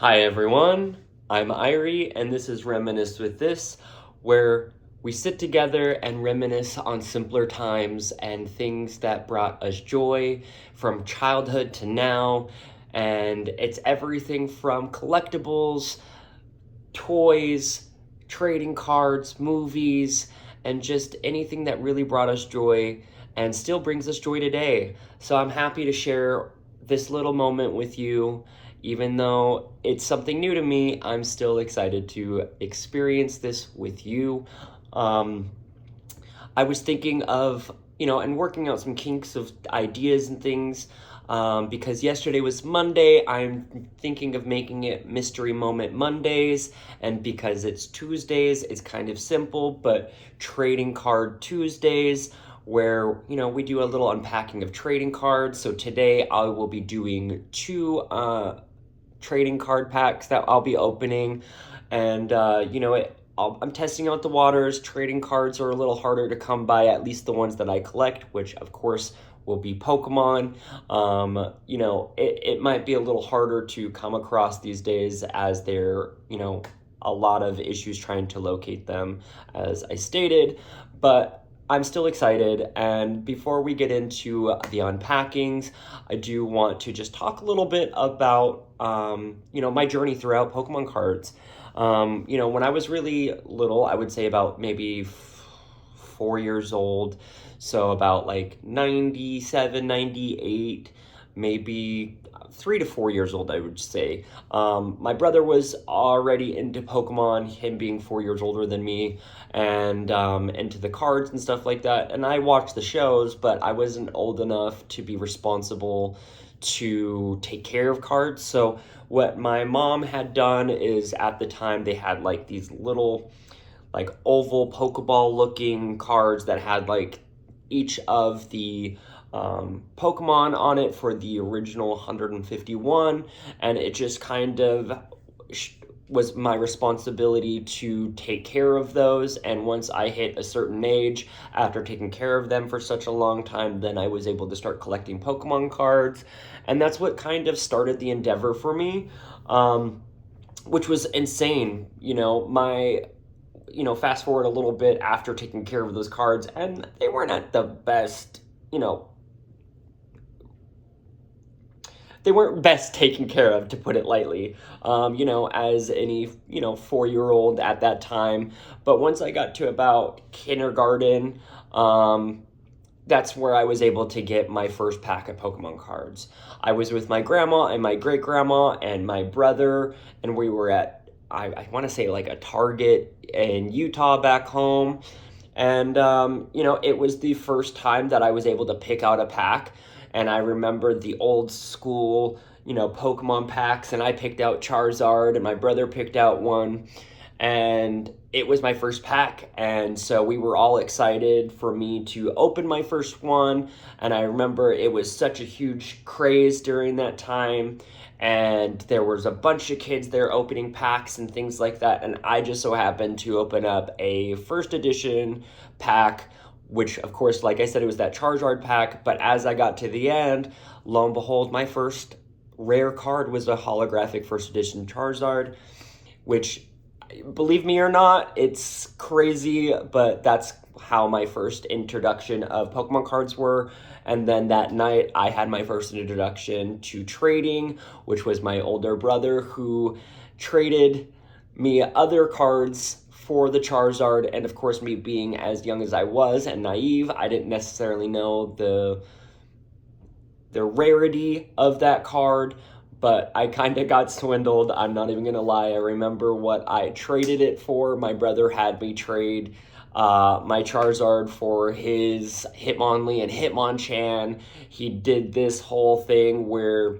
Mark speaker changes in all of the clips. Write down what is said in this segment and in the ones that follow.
Speaker 1: Hi everyone, I'm Ierie, and this is Reminisce with This, where we sit together and reminisce on simpler times and things that brought us joy from childhood to now. And it's everything from collectibles, toys, trading cards, movies, and just anything that really brought us joy and still brings us joy today. So I'm happy to share this little moment with you. Even though it's something new to me, I'm still excited to experience this with you. Um, I was thinking of, and working out some kinks of ideas and things. Because yesterday was Monday, I'm thinking of making it Mystery Moment Mondays. And because it's Tuesdays, it's kind of simple, but Trading Card Tuesdays, where, we do a little unpacking of trading cards. So today I will be doing two trading card packs that I'll be opening. And, I'm testing out the waters. Trading cards are a little harder to come by, at least the ones that I collect, which of course will be Pokemon. It might be a little harder to come across these days as there, a lot of issues trying to locate them, as I stated, but I'm still excited. And before we get into the unpackings, I do want to just talk a little bit about, my journey throughout Pokemon cards. When I was really little, I would say about maybe 4 years old. So about like 97, 98, maybe 3 to 4 years old, I would say. My brother was already into Pokemon, him being 4 years older than me, and into the cards and stuff like that. And I watched the shows, but I wasn't old enough to be responsible to take care of cards. So what my mom had done is, at the time, they had like these little like oval Pokeball looking cards that had like each of the Pokemon on it for the original 151, and it just kind of was my responsibility to take care of those. And once I hit a certain age, after taking care of them for such a long time, then I was able to start collecting Pokemon cards. And that's what kind of started the endeavor for me, which was insane. Fast forward a little bit after taking care of those cards, and they weren't at the best, they weren't best taken care of, to put it lightly, as any, 4-year-old at that time. But once I got to about kindergarten, that's where I was able to get my first pack of Pokemon cards. I was with my grandma and my great grandma and my brother, and we were at, I want to say, like a Target in Utah back home. And, it was the first time that I was able to pick out a pack. And I remember the old school, Pokemon packs, and I picked out Charizard, and my brother picked out one. And it was my first pack. And so we were all excited for me to open my first one. And I remember it was such a huge craze during that time. And there was a bunch of kids there opening packs and things like that. And I just so happened to open up a first edition pack, which, of course, like I said, it was that Charizard pack. But as I got to the end, lo and behold, my first rare card was a holographic first edition Charizard, which, believe me or not, it's crazy, but that's how my first introduction of Pokemon cards were. And then that night, I had my first introduction to trading, which was my older brother, who traded me other cards for the Charizard. And of course, me being as young as I was and naive, I didn't necessarily know the rarity of that card, but I kind of got swindled. I'm not even going to lie. I remember what I traded it for. My brother had me trade my Charizard for his Hitmonlee and Hitmonchan. He did this whole thing where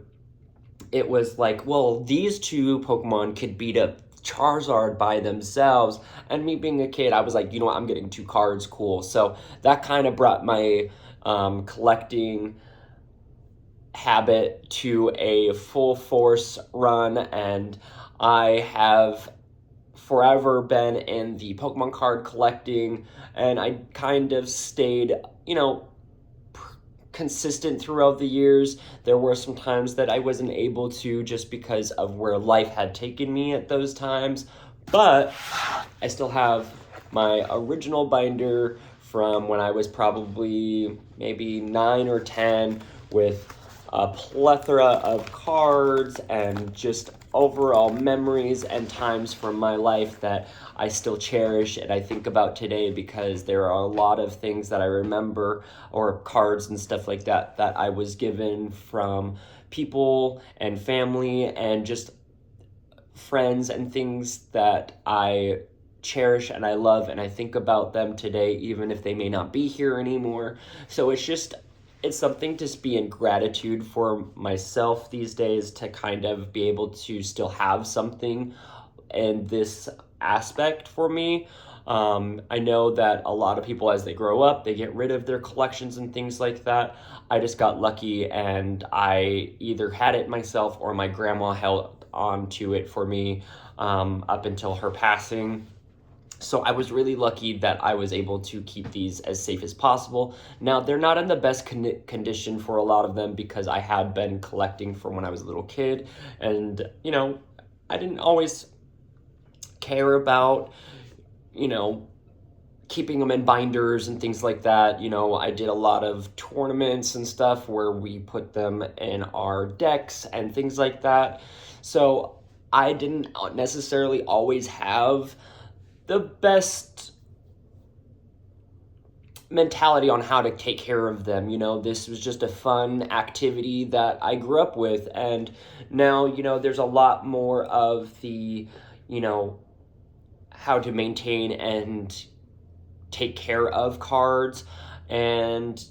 Speaker 1: it was like, well, these two Pokemon could beat up Charizard by themselves. And me being a kid, I was like, you know what, I'm getting two cards, cool. So that kind of brought my collecting habit to a full force run, and I have forever been in the Pokemon card collecting, and I kind of stayed, consistent throughout the years. There were some times that I wasn't able to just because of where life had taken me at those times, but I still have my original binder from when I was probably maybe 9 or 10 with a plethora of cards and just overall memories and times from my life that I still cherish and I think about today, because there are a lot of things that I remember, or cards and stuff like that, that I was given from people and family and just friends and things that I cherish and I love, and I think about them today even if they may not be here anymore. So it's something to be in gratitude for myself these days, to kind of be able to still have something in this aspect for me. I know that a lot of people, as they grow up, they get rid of their collections and things like that. I just got lucky and I either had it myself or my grandma held on to it for me up until her passing. So I was really lucky that I was able to keep these as safe as possible. Now, they're not in the best condition for a lot of them, because I had been collecting from when I was a little kid. And, I didn't always care about, keeping them in binders and things like that. I did a lot of tournaments and stuff where we put them in our decks and things like that. So I didn't necessarily always have the best mentality on how to take care of them. This was just a fun activity that I grew up with. And now, there's a lot more of the, how to maintain and take care of cards. And,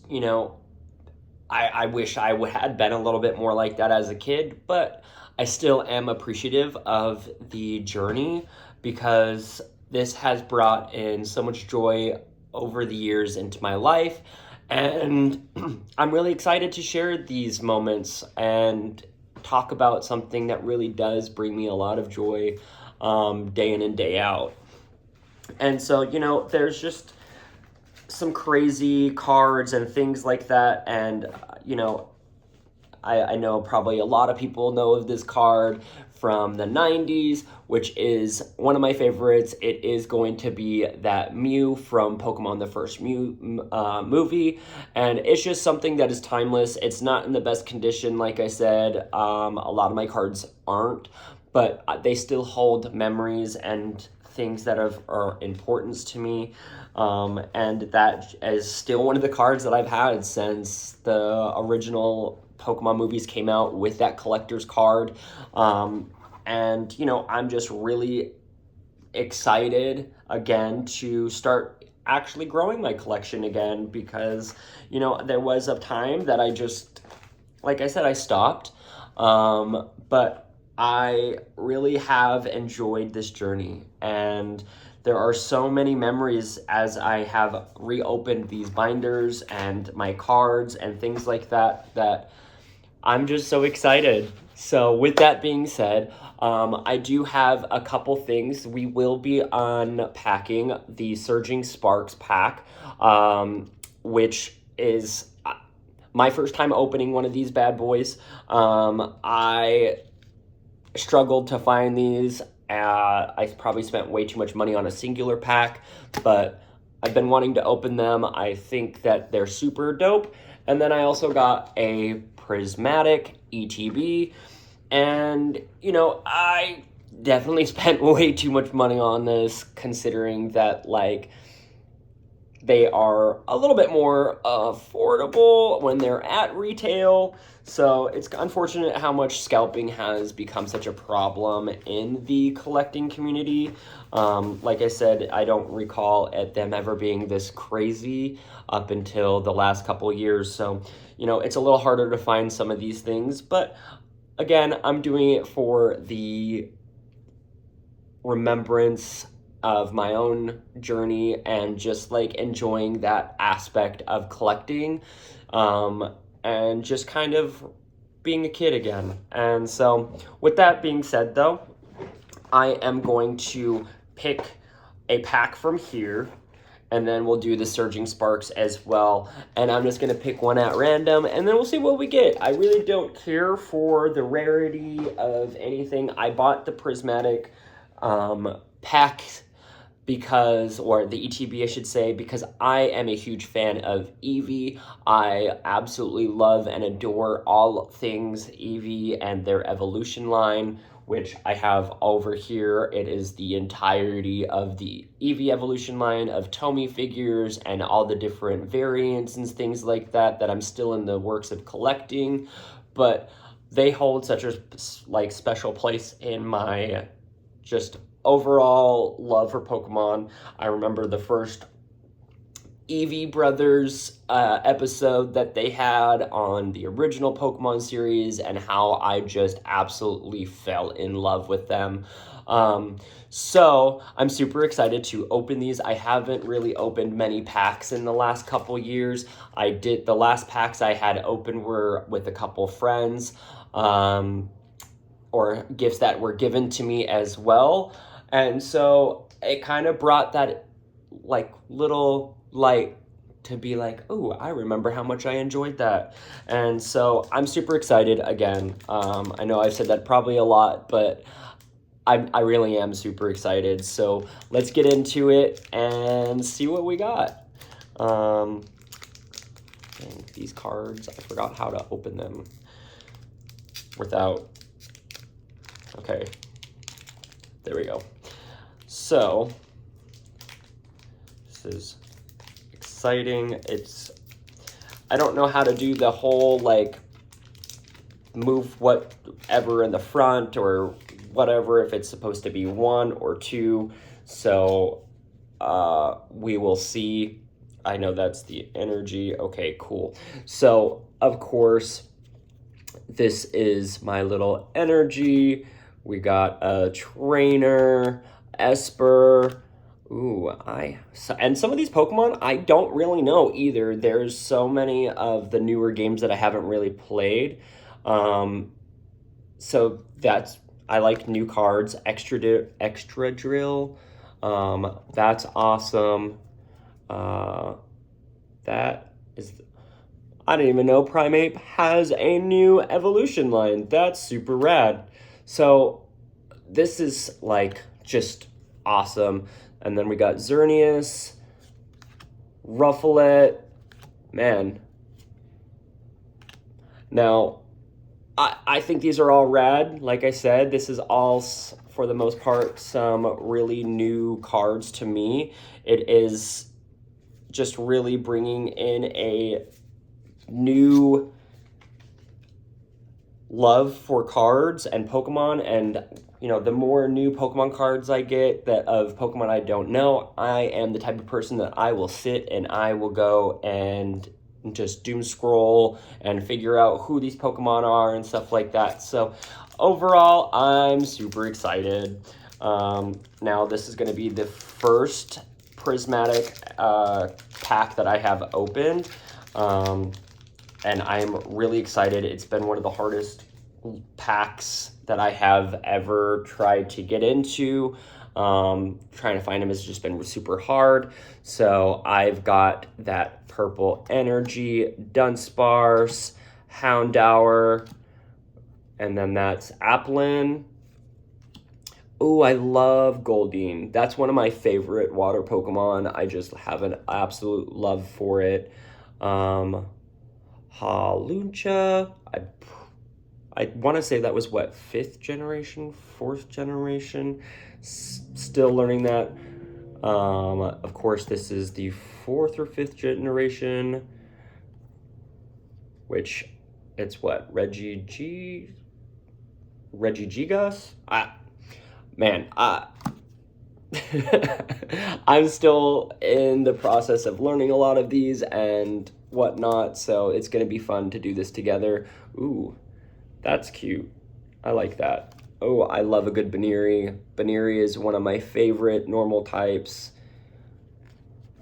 Speaker 1: I wish I had been a little bit more like that as a kid, but I still am appreciative of the journey, because this has brought in so much joy over the years into my life. And I'm really excited to share these moments and talk about something that really does bring me a lot of joy day in and day out. And so, there's just some crazy cards and things like that. And, I know probably a lot of people know of this card from the 90s, which is one of my favorites. It is going to be that Mew from Pokemon the first Mew movie, and it's just something that is timeless. It's not in the best condition, like I said. A lot of my cards aren't, but they still hold memories and things that are importance to me. And that is still one of the cards that I've had since the original Pokemon movies came out with that collector's card. And, I'm just really excited again to start actually growing my collection again, because, there was a time that I just, like I said, I stopped. But I really have enjoyed this journey, and there are so many memories as I have reopened these binders and my cards and things like that, that I'm just so excited. So with that being said, I do have a couple things. We will be unpacking the Surging Sparks pack, which is my first time opening one of these bad boys. I struggled to find these. I probably spent way too much money on a singular pack, but I've been wanting to open them. I think that they're super dope. And then I also got a prismatic ETB, and I definitely spent way too much money on this, considering that they are a little bit more affordable when they're at retail. So it's unfortunate how much scalping has become such a problem in the collecting community. Like I said, I don't recall them ever being this crazy up until the last couple years. So, it's a little harder to find some of these things. But again, I'm doing it for the remembrance of my own journey and just enjoying that aspect of collecting, and just kind of being a kid again. And so with that being said, though, I am going to pick a pack from here, and then we'll do the Surging Sparks as well. And I'm just going to pick one at random, and then we'll see what we get. I really don't care for the rarity of anything. I bought the prismatic pack because, or the ETB I should say, because I am a huge fan of Eevee. I absolutely love and adore all things Eevee and their evolution line, which I have over here. It is the entirety of the Eevee evolution line of Tomy figures and all the different variants and things like that I'm still in the works of collecting, but they hold such a special place in my just overall love for Pokemon. I remember the first Eevee Brothers episode that they had on the original Pokemon series and how I just absolutely fell in love with them. So I'm super excited to open these. I haven't really opened many packs in the last couple years. The last packs I had open were with a couple friends, or gifts that were given to me as well. And so it kind of brought that little light to be like, oh, I remember how much I enjoyed that. And so I'm super excited again. I know I've said that probably a lot, but I really am super excited. So let's get into it and see what we got. Dang, these cards, I forgot how to open them without, okay, there we go. So this is exciting. I don't know how to do the whole move whatever in the front or whatever, if it's supposed to be 1 or 2. So we will see. I know that's the energy. Okay, cool. So of course, this is my little energy. We got a trainer, Esper. Ooh, and some of these Pokemon I don't really know either. There's so many of the newer games that I haven't really played. So I like new cards. Extra Drill. That's awesome. That is, I didn't even know Primeape has a new evolution line. That's super rad. So this is just awesome. And then we got Xerneas, Rufflet, man. Now, I think these are all rad. Like I said, this is all, for the most part, some really new cards to me. It is just really bringing in a new love for cards and Pokemon, and the more new Pokemon cards I get of Pokemon I don't know, I am the type of person that I will sit and I will go and just doom scroll and figure out who these Pokemon are and stuff like that. So overall, I'm super excited. Now this is going to be the first prismatic pack that I have opened. And I'm really excited. It's been one of the hardest packs that I have ever tried to get into. Trying to find them has just been super hard. So I've got that purple energy, Dunsparce, Houndour, and then that's Applin. Oh, I love Goldeen. That's one of my favorite water Pokemon. I just have an absolute love for it. Haluncha, I want to say that was what, 5th generation, 4th generation, still learning that. Of course, this is the 4th or 5th generation, which it's what, Regigigas? I'm still in the process of learning a lot of these and whatnot, so it's going to be fun to do this together. Ooh, that's cute. I like that. Oh, I love a good Baneri. Baneri is one of my favorite normal types.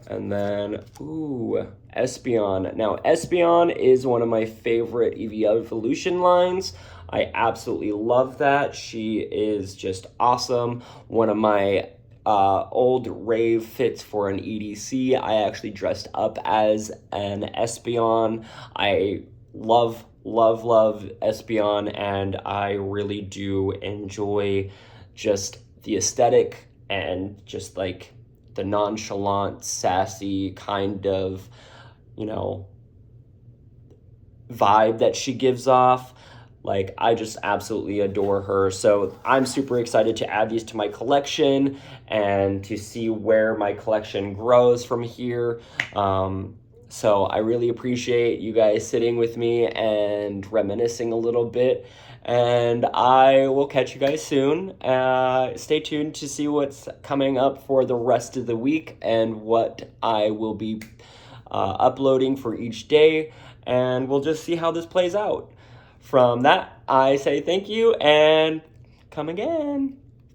Speaker 1: And then, ooh, Espeon. Now, Espeon is one of my favorite Eevee evolution lines. I absolutely love that. She is just awesome. One of my old rave fits for an EDC. I actually dressed up as an Espeon. I love Espeon, and I really do enjoy just the aesthetic and just like the nonchalant, sassy kind of, you know, vibe that she gives off. Like, I just absolutely adore her. So I'm super excited to add these to my collection and to see where my collection grows from here. So I really appreciate you guys sitting with me and reminiscing a little bit. And I will catch you guys soon. Stay tuned to see what's coming up for the rest of the week and what I will be uploading for each day. And we'll just see how this plays out. From that, I say thank you and come again.